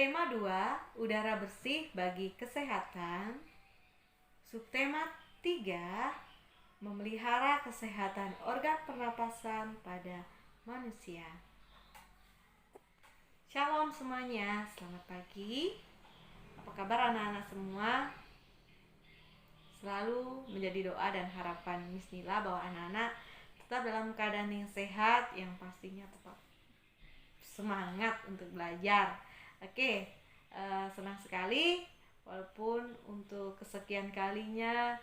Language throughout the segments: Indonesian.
Tema 2, udara bersih bagi kesehatan. Subtema 3, memelihara kesehatan organ pernapasan pada manusia. Shalom semuanya, selamat pagi. Apa kabar anak-anak semua? Selalu menjadi doa dan harapan Miss Nila bahwa anak-anak tetap dalam keadaan yang sehat, yang pastinya tetap semangat untuk belajar. Oke, senang sekali walaupun untuk kesekian kalinya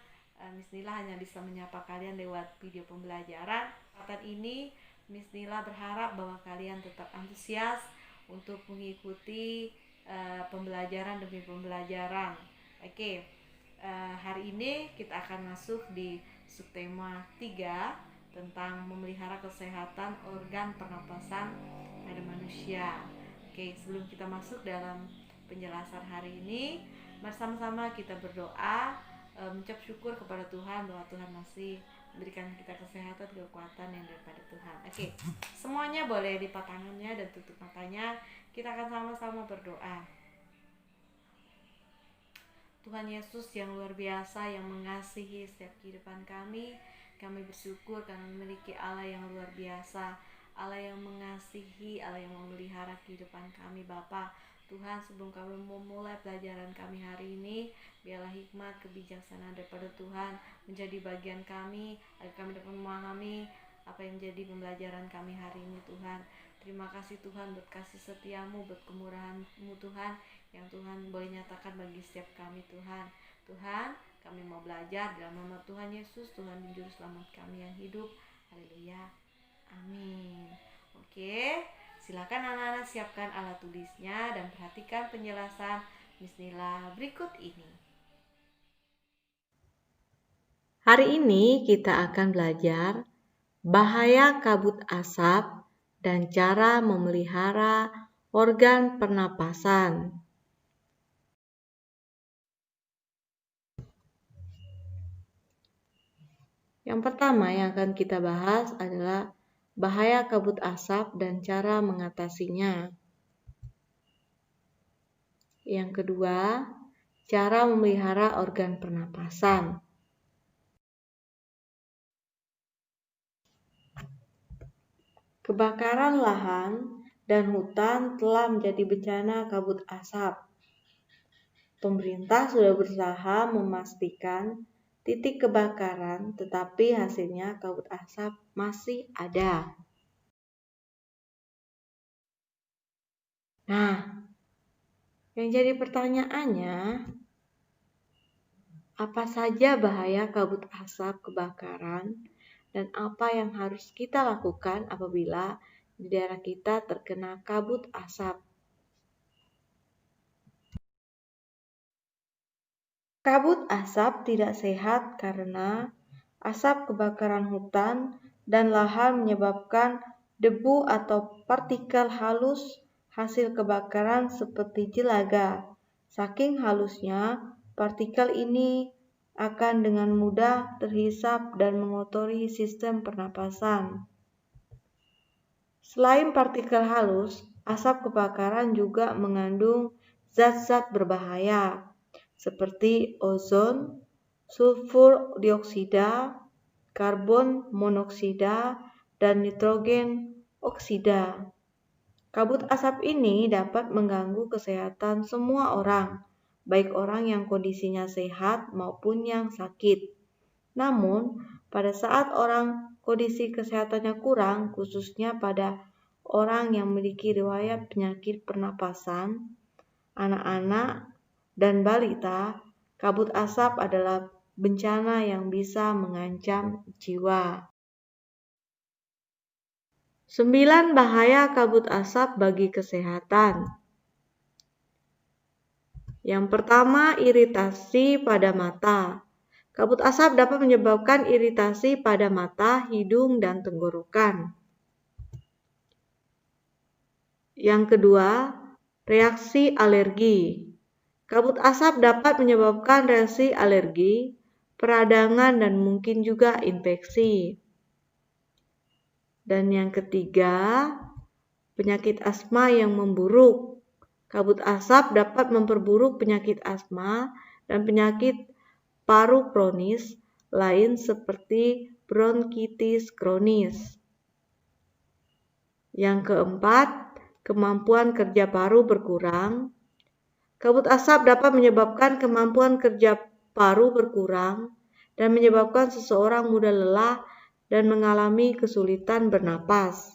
Miss Nila hanya bisa menyapa kalian lewat video pembelajaran. Kesempatan ini Miss Nila berharap bahwa kalian tetap antusias untuk mengikuti pembelajaran demi pembelajaran. Oke, hari ini kita akan masuk di subtema 3 tentang memelihara kesehatan organ pernapasan pada manusia. Oke, sebelum kita masuk dalam penjelasan hari ini, bersama-sama kita berdoa, mengucap syukur kepada Tuhan bahwa Tuhan masih memberikan kita kesehatan, kekuatan yang daripada Tuhan. Oke, semuanya boleh lipat tangannya dan tutup matanya. Kita akan sama-sama berdoa. Tuhan Yesus yang luar biasa, yang mengasihi setiap kehidupan kami bersyukur karena memiliki Allah yang luar biasa, Allah yang mengasihi, Allah yang memelihara kehidupan kami. Bapa Tuhan, sebelum kami memulai pelajaran kami hari ini, biarlah hikmat, kebijaksanaan daripada Tuhan menjadi bagian kami, agar kami dapat memahami apa yang menjadi pembelajaran kami hari ini. Tuhan, terima kasih Tuhan buat kasih setiamu, buat kemurahan-Mu Tuhan, yang Tuhan boleh nyatakan bagi setiap kami. Tuhan, kami mau belajar dalam nama Tuhan Yesus, Tuhan dan Juru Selamat kami yang hidup. Haleluya, amin. Oke, silakan anak-anak siapkan alat tulisnya dan perhatikan penjelasan Miss Nila berikut ini. Hari ini kita akan belajar bahaya kabut asap dan cara memelihara organ pernapasan. Yang pertama yang akan kita bahas adalah bahaya kabut asap dan cara mengatasinya. Yang kedua, cara memelihara organ pernapasan. Kebakaran lahan dan hutan telah menjadi bencana kabut asap. Pemerintah sudah berusaha memastikan titik kebakaran, tetapi hasilnya kabut asap masih ada. Nah, yang jadi pertanyaannya, apa saja bahaya kabut asap kebakaran dan apa yang harus kita lakukan apabila di daerah kita terkena kabut asap? Kabut asap tidak sehat karena asap kebakaran hutan dan lahan menyebabkan debu atau partikel halus hasil kebakaran seperti jelaga. Saking halusnya, partikel ini akan dengan mudah terhisap dan mengotori sistem pernapasan. Selain partikel halus, asap kebakaran juga mengandung zat-zat berbahaya seperti ozon, sulfur dioksida, karbon monoksida, dan nitrogen oksida. Kabut asap ini dapat mengganggu kesehatan semua orang, baik orang yang kondisinya sehat maupun yang sakit. Namun, pada saat orang kondisi kesehatannya kurang, khususnya pada orang yang memiliki riwayat penyakit pernapasan, anak-anak, dan balita, kabut asap adalah bencana yang bisa mengancam jiwa. 9 bahaya kabut asap bagi kesehatan. Yang pertama, iritasi pada mata. Kabut asap dapat menyebabkan iritasi pada mata, hidung, dan tenggorokan. Yang kedua, reaksi alergi. Kabut asap dapat menyebabkan reaksi alergi, peradangan, dan mungkin juga infeksi. Dan yang ketiga, penyakit asma yang memburuk. Kabut asap dapat memperburuk penyakit asma dan penyakit paru kronis lain seperti bronkitis kronis. Yang keempat, kemampuan kerja paru berkurang. Kabut asap dapat menyebabkan kemampuan kerja paru berkurang dan menyebabkan seseorang mudah lelah dan mengalami kesulitan bernapas.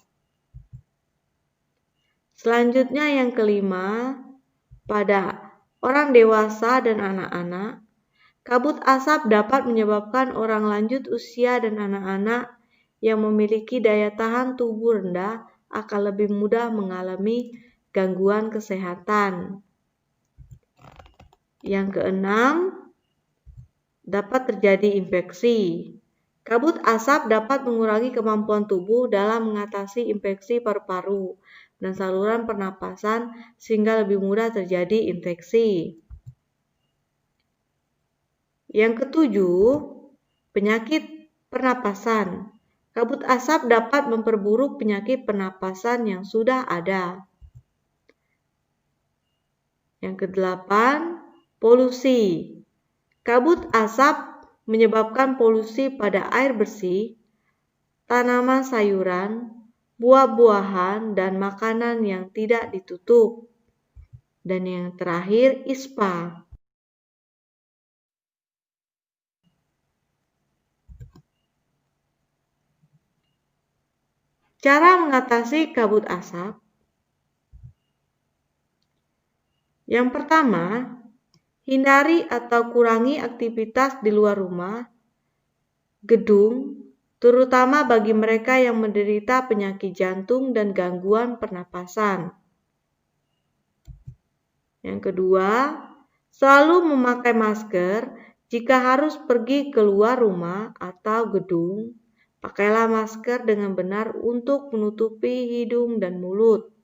Selanjutnya yang kelima, pada orang dewasa dan anak-anak, kabut asap dapat menyebabkan orang lanjut usia dan anak-anak yang memiliki daya tahan tubuh rendah akan lebih mudah mengalami gangguan kesehatan. Yang keenam, dapat terjadi infeksi. Kabut asap dapat mengurangi kemampuan tubuh dalam mengatasi infeksi paru-paru dan saluran pernapasan sehingga lebih mudah terjadi infeksi. Yang ketujuh, penyakit pernapasan. Kabut asap dapat memperburuk penyakit pernapasan yang sudah ada. Yang kedelapan, polusi. Kabut asap menyebabkan polusi pada air bersih, tanaman sayuran, buah-buahan, dan makanan yang tidak ditutup. Dan yang terakhir, ISPA. Cara mengatasi kabut asap. Yang pertama, hindari atau kurangi aktivitas di luar rumah, gedung, terutama bagi mereka yang menderita penyakit jantung dan gangguan pernapasan. Yang kedua, selalu memakai masker jika harus pergi keluar rumah atau gedung. Pakailah masker dengan benar untuk menutupi hidung dan mulut.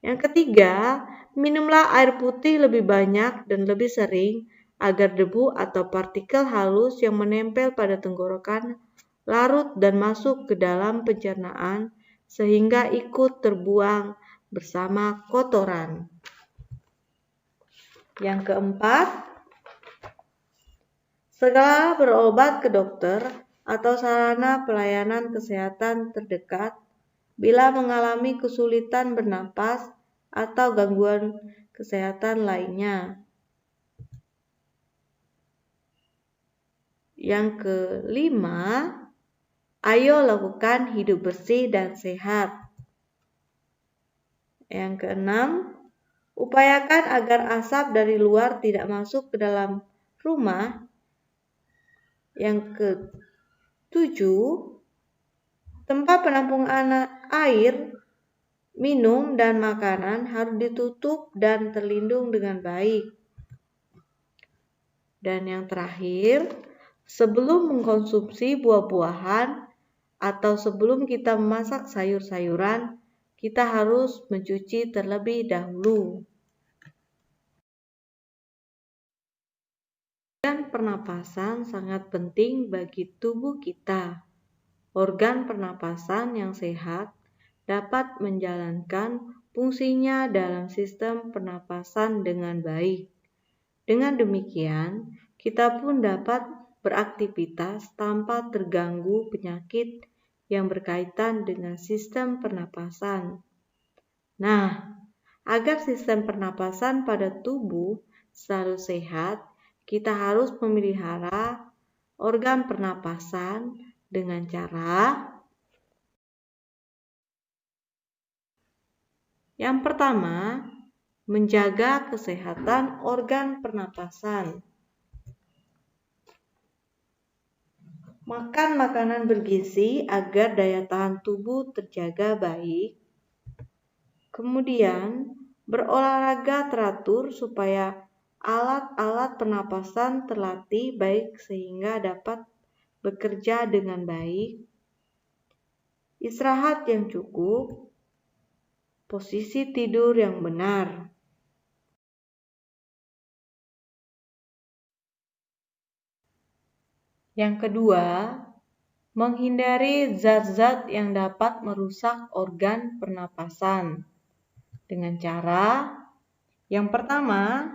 Yang ketiga, minumlah air putih lebih banyak dan lebih sering agar debu atau partikel halus yang menempel pada tenggorokan larut dan masuk ke dalam pencernaan sehingga ikut terbuang bersama kotoran. Yang keempat, segera berobat ke dokter atau sarana pelayanan kesehatan terdekat bila mengalami kesulitan bernapas atau gangguan kesehatan lainnya. Yang kelima, ayo lakukan hidup bersih dan sehat. Yang keenam, upayakan agar asap dari luar tidak masuk ke dalam rumah. Yang ketujuh, tempat penampungan air, minum, dan makanan harus ditutup dan terlindung dengan baik. Dan yang terakhir, sebelum mengkonsumsi buah-buahan atau sebelum kita memasak sayur-sayuran, kita harus mencuci terlebih dahulu. Organ pernapasan sangat penting bagi tubuh kita. Organ pernapasan yang sehat dapat menjalankan fungsinya dalam sistem pernapasan dengan baik. Dengan demikian, kita pun dapat beraktivitas tanpa terganggu penyakit yang berkaitan dengan sistem pernapasan. Nah, agar sistem pernapasan pada tubuh selalu sehat, kita harus memelihara organ pernapasan dengan cara yang pertama, menjaga kesehatan organ pernapasan. Makan makanan bergizi agar daya tahan tubuh terjaga baik. Kemudian, berolahraga teratur supaya alat-alat pernapasan terlatih baik sehingga dapat bekerja dengan baik. Istirahat yang cukup. Posisi tidur yang benar. Yang kedua, menghindari zat-zat yang dapat merusak organ pernapasan. dengan cara yang pertama,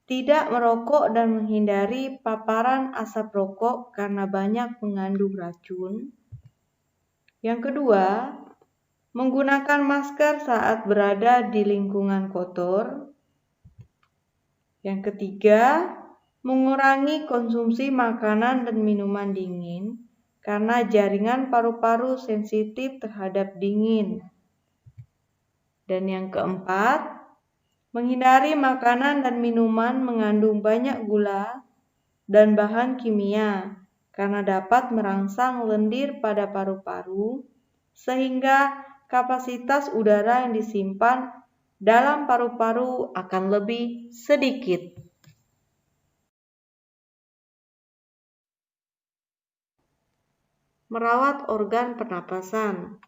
tidak merokok dan menghindari paparan asap rokok karena banyak mengandung racun. Yang kedua, menggunakan masker saat berada di lingkungan kotor. Yang ketiga, mengurangi konsumsi makanan dan minuman dingin karena jaringan paru-paru sensitif terhadap dingin. Dan yang keempat, menghindari makanan dan minuman mengandung banyak gula dan bahan kimia karena dapat merangsang lendir pada paru-paru sehingga kapasitas udara yang disimpan dalam paru-paru akan lebih sedikit. Merawat organ pernapasan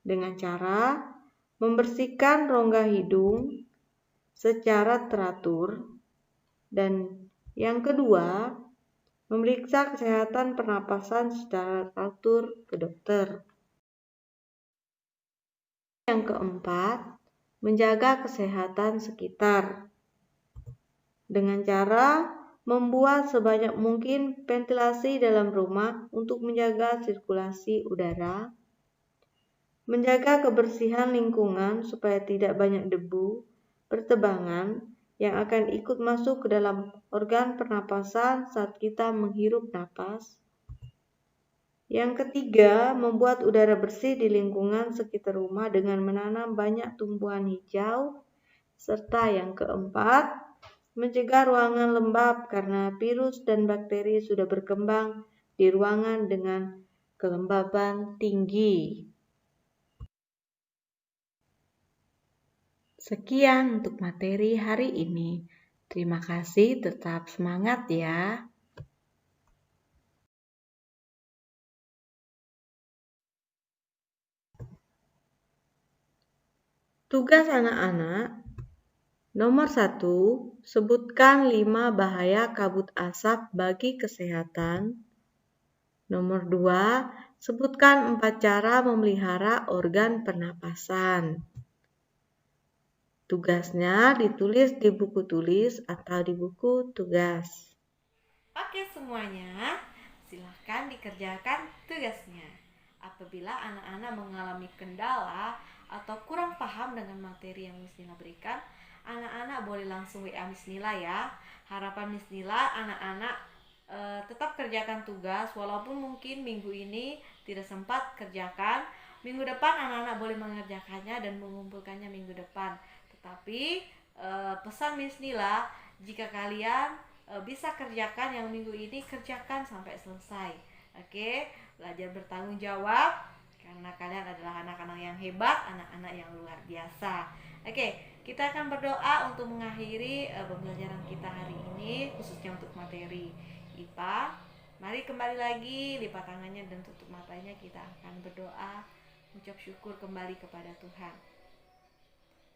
dengan cara membersihkan rongga hidung secara teratur, dan yang kedua, memeriksa kesehatan pernapasan secara teratur ke dokter. Yang keempat, menjaga kesehatan sekitar dengan cara membuat sebanyak mungkin ventilasi dalam rumah untuk menjaga sirkulasi udara, menjaga kebersihan lingkungan supaya tidak banyak debu bertebangan yang akan ikut masuk ke dalam organ pernapasan saat kita menghirup napas. Yang ketiga, membuat udara bersih di lingkungan sekitar rumah dengan menanam banyak tumbuhan hijau. Serta yang keempat, mencegah ruangan lembab karena virus dan bakteri sudah berkembang di ruangan dengan kelembaban tinggi. Sekian untuk materi hari ini. Terima kasih, tetap semangat ya. Tugas anak-anak. Nomor 1, sebutkan 5 bahaya kabut asap bagi kesehatan. Nomor 2, sebutkan 4 cara memelihara organ pernapasan. Tugasnya ditulis di buku tulis atau di buku tugas. Oke semuanya, silahkan dikerjakan tugasnya. Apabila anak-anak mengalami kendala atau kurang paham dengan materi yang Miss Nila berikan, anak-anak boleh langsung WA Miss Nila ya. Harapan Miss Nila anak-anak tetap kerjakan tugas walaupun mungkin minggu ini tidak sempat kerjakan. Minggu depan anak-anak boleh mengerjakannya dan mengumpulkannya minggu depan. Tetapi pesan Miss Nila, jika kalian bisa kerjakan yang minggu ini, kerjakan sampai selesai. Oke, belajar bertanggung jawab karena kalian adalah anak-anak yang hebat, anak-anak yang luar biasa. Oke, kita akan berdoa untuk mengakhiri pembelajaran kita hari ini, khususnya untuk materi IPA. Mari kembali lagi, lipat tangannya dan tutup matanya. Kita akan berdoa, mengucap syukur kembali kepada Tuhan.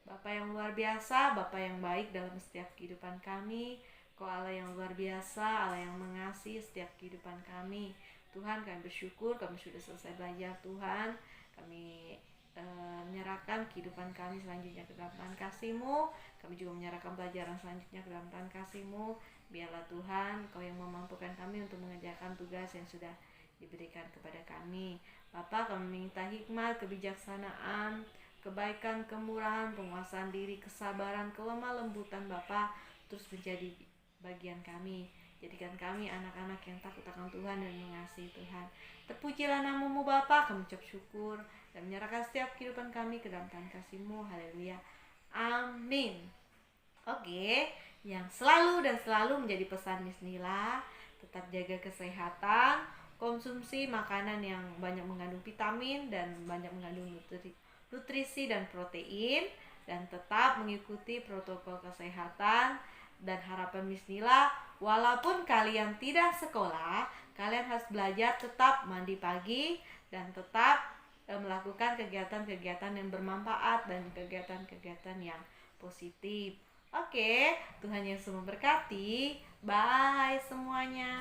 Bapa yang luar biasa, Bapa yang baik dalam setiap kehidupan kami. Kau Allah yang luar biasa, Allah yang mengasihi setiap kehidupan kami. Tuhan, kami bersyukur kami sudah selesai belajar. Tuhan, kami menyerahkan kehidupan kami selanjutnya ke dalam tangan kasih-Mu. Kami juga menyerahkan pelajaran selanjutnya ke dalam tangan kasih-Mu. Biarlah Tuhan, Kau yang memampukan kami untuk mengerjakan tugas yang sudah diberikan kepada kami. Bapa, kami minta hikmat, kebijaksanaan, kebaikan, kemurahan, penguasaan diri, kesabaran, kelemah lembutan Bapa terus menjadi bagian kami. Jadikan kami anak-anak yang takut akan Tuhan dan mengasihi Tuhan. Terpujilah nama-Mu Bapa, kami ucap syukur dan menyerahkan setiap kehidupan kami ke dalam tangan kasih-Mu. Haleluya. Amin. Oke, yang selalu dan selalu menjadi pesan Miss Nila, tetap jaga kesehatan, konsumsi makanan yang banyak mengandung vitamin dan banyak mengandung nutrisi dan protein, dan tetap mengikuti protokol kesehatan. Dan harapan Miss Nila, walaupun kalian tidak sekolah, kalian harus belajar tetap mandi pagi dan tetap melakukan kegiatan-kegiatan yang bermanfaat dan kegiatan-kegiatan yang positif. Oke, Tuhan Yesus memberkati. Bye semuanya.